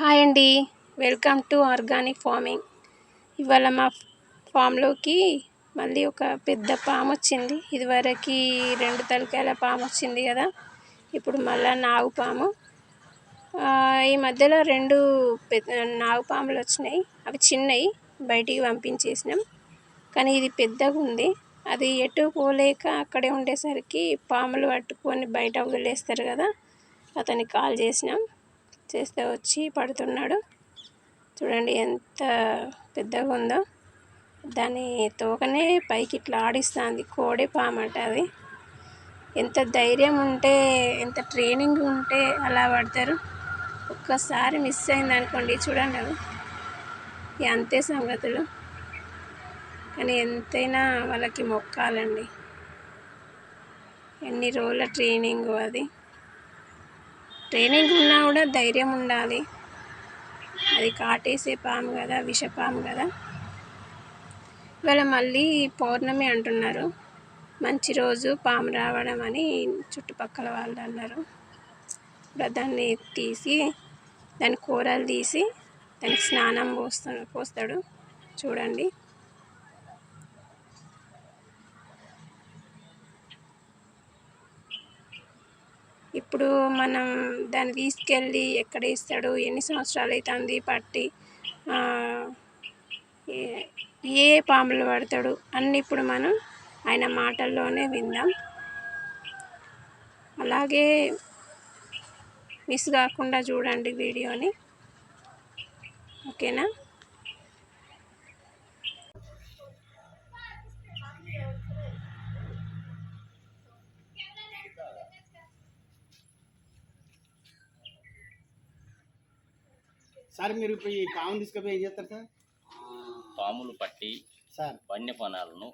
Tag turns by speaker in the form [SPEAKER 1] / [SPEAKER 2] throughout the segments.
[SPEAKER 1] Hi అండి, welcome to organic farming. ఇవాళ మా ఫామ్లోకి మళ్ళీ ఒక పెద్ద పాము వచ్చింది. ఇదివరకు 2 తలకాయల పాము వచ్చింది కదా, ఇప్పుడు మళ్ళీ నాగుపాము. ఈ మధ్యలో 2 నాగుపాములు వచ్చినాయి. అవి చిన్నవి, బయటికి పంపించేసినాం. కానీ ఇది పెద్దగా ఉంది. అది ఎటు పోలేక అక్కడే ఉండేసరికి పాములు పట్టుకొని బయట వదిలేస్తారు కదా, అతనికి కాల్ చేస్తే వచ్చి పడుతున్నాడు. చూడండి ఎంత పెద్దగా ఉందో. దాని తోకనే పైకి ఇట్లా ఆడిస్తుంది. కోడి పాము అట అది. ఎంత ధైర్యం ఉంటే, ఎంత ట్రైనింగ్ ఉంటే అలా పడతారు. ఒక్కసారి మిస్ అయింది అనుకోండి, చూడండి అవి అంతే సంగతులు. కానీ ఎంతైనా వాళ్ళకి మొక్కాలండి. ఎన్ని రోజుల ట్రైనింగ్ అది. ట్రైనింగ్ ఉన్నా కూడా ధైర్యం ఉండాలి. అది కాటేసే పాము కదా, విషపాము కదా. ఇవాళ మళ్ళీ పౌర్ణమి అంటున్నారు. మంచి రోజు పాము రావడం అని చుట్టుపక్కల వాళ్ళు అన్నారు. దాన్ని తీసి, దాని కూరలు తీసి దానికి స్నానం పోస్తాడు. చూడండి. ఇప్పుడు మనం దాన్ని తీసుకెళ్ళి ఎక్కడ ఇస్తాడు, ఎన్ని సంవత్సరాలు అవుతుంది పట్టి, ఏ పాములు పడతాడు అన్నీ ఇప్పుడు మనం ఆయన మాటల్లోనే విందాం. అలాగే మిస్ కాకుండా చూడండి వీడియోని, ఓకేనా?
[SPEAKER 2] సార్ మీరు ఇప్పుడు ఈ పాము తీసుకుపోయి ఏం చేస్తారు సార్?
[SPEAKER 3] పాములు పట్టి
[SPEAKER 2] సార్
[SPEAKER 3] వన్యప్రాణాలను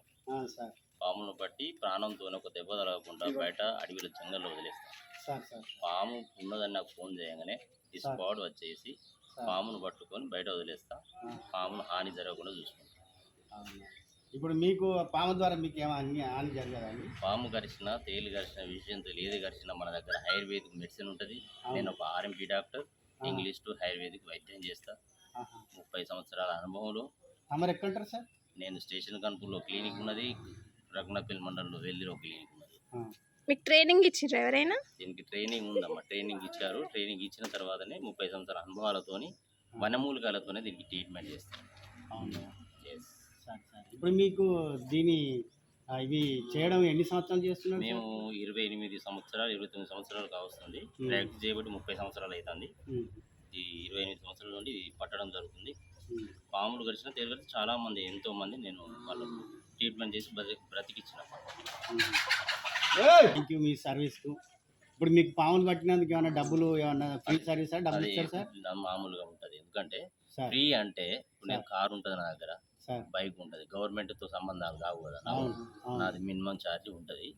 [SPEAKER 2] సార్
[SPEAKER 3] పాములను పట్టి ప్రాణంతో ఒక దెబ్బ తగలకుండా బయట అడవిలో జంగల్లో వదిలేస్తాం. పాము ఉన్నదని నాకు ఫోన్ చేయగానే ఈ స్క్వాడ్ వచ్చేసి పామును పట్టుకొని బయట వదిలేస్తా. పామును హాని జరగకుండా చూసుకుంటాం.
[SPEAKER 2] ఇప్పుడు మీకు పాము ద్వారా మీకు ఏమైనా హాని జరగదండి?
[SPEAKER 3] పాము కరిచిన, తేలు కరిచిన, విషయంతో ఏది కరిచినా మన దగ్గర ఆయుర్వేదిక్ మెడిసిన్ ఉంటుంది. నేను ఒక RMP doctor, English to ayurvedic వైద్యం చేస్తా. 30 సంవత్సరాల అనుభవంలో.
[SPEAKER 2] మరి ఎక్కడుంటారు సార్?
[SPEAKER 3] నేను స్టేషన్ కన్పూర్లో క్లినిక్ ఉన్నది, రఘునాథపల్లి మండలంలో వెల్లిలో క్లినిక్ ఉన్నది.
[SPEAKER 1] మీకు ట్రైనింగ్ ఇచ్చారు ఎవరైనా?
[SPEAKER 3] దీనికి ట్రైనింగ్ ఉందమ్మా, ట్రైనింగ్ ఇచ్చారు. ట్రైనింగ్ ఇచ్చిన తర్వాతనే 30 సంవత్సరాల అనుభవాలతోని వనమూలికలతోనే దీనికి ట్రీట్మెంట్ చేస్తాను.
[SPEAKER 2] అవును. ఇప్పుడు మీకు దీని ఇవి చేయడం ఎన్ని సంవత్సరాలు చేస్తున్నారు?
[SPEAKER 3] మేము 28 సంవత్సరాలు 29 సంవత్సరాలు కావస్తుంది. ప్రాక్టీస్ చేయబట్టి 30 సంవత్సరాలు అవుతుంది. ఈ 28 సంవత్సరాల నుండి పట్టడం జరుగుతుంది. పాములు గడిచిన తేలు గడిచి చాలా మంది, ఎంతో మంది నేను వాళ్ళకు ట్రీట్మెంట్ చేసి బ్రతికిచ్చిన.
[SPEAKER 2] థ్యాంక్ యూ మీ సర్వీస్కు. ఇప్పుడు మీకు పాములు పట్టినందుకు ఏమైనా డబ్బులు, ఏమన్నా ఫ్రీ సర్వీస్ డబ్బులు ఇస్తారు సార్?
[SPEAKER 3] మామూలుగా ఉంటుంది. ఎందుకంటే ఫ్రీ అంటే ఇప్పుడు నేను కారు ఉంటుంది నా దగ్గర, బైక్ ఉంటుంది, గవర్నమెంట్తో సంబంధాలు కావు కదా. నాది మినిమం ఛార్జ్ ఉంటుంది.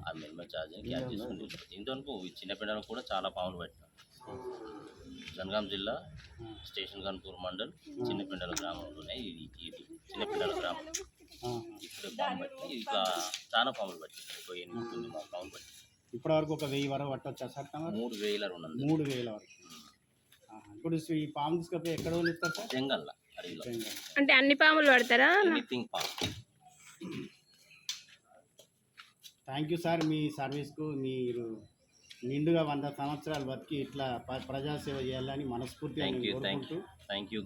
[SPEAKER 3] ఆ మినిమం ఛార్జ్ని క్యాచ్ చేసుకుంటూ దీంతో చిన్నపిల్లలకు కూడా చాలా పాములు పట్టినాం. జనగాం జిల్లా స్టేషన్ కన్పూర్ మండల్ చిన్నపిండల గ్రామంలోనే ఇది చిన్నపిండల గ్రామం. ఇప్పుడు పాము పట్టి ఇట్లా చాలా పాములు పట్టి 8-9 పాములు పట్టి
[SPEAKER 2] ఇప్పటి వరకు ఒక 1000 వరకు పట్టొచ్చా సార్? 3000 వరకు. ఇప్పుడు ఈ పాము తీసుకపోయి ఎక్కడ వదిలిస్తారు సార్?
[SPEAKER 3] జంగల్ అడవిలో.
[SPEAKER 1] అంటే అన్ని పాములు పడతారా?
[SPEAKER 3] ఎనీథింగ్ పాము.
[SPEAKER 2] థ్యాంక్ యూ సార్ మీ సర్వీస్కు. మీరు నిండుగా 100 సంవత్సరాలు బతికి ఇట్లా ప్రజాసేవ చేయాలని మనస్ఫూర్తిగా
[SPEAKER 3] థ్యాంక్ యూ.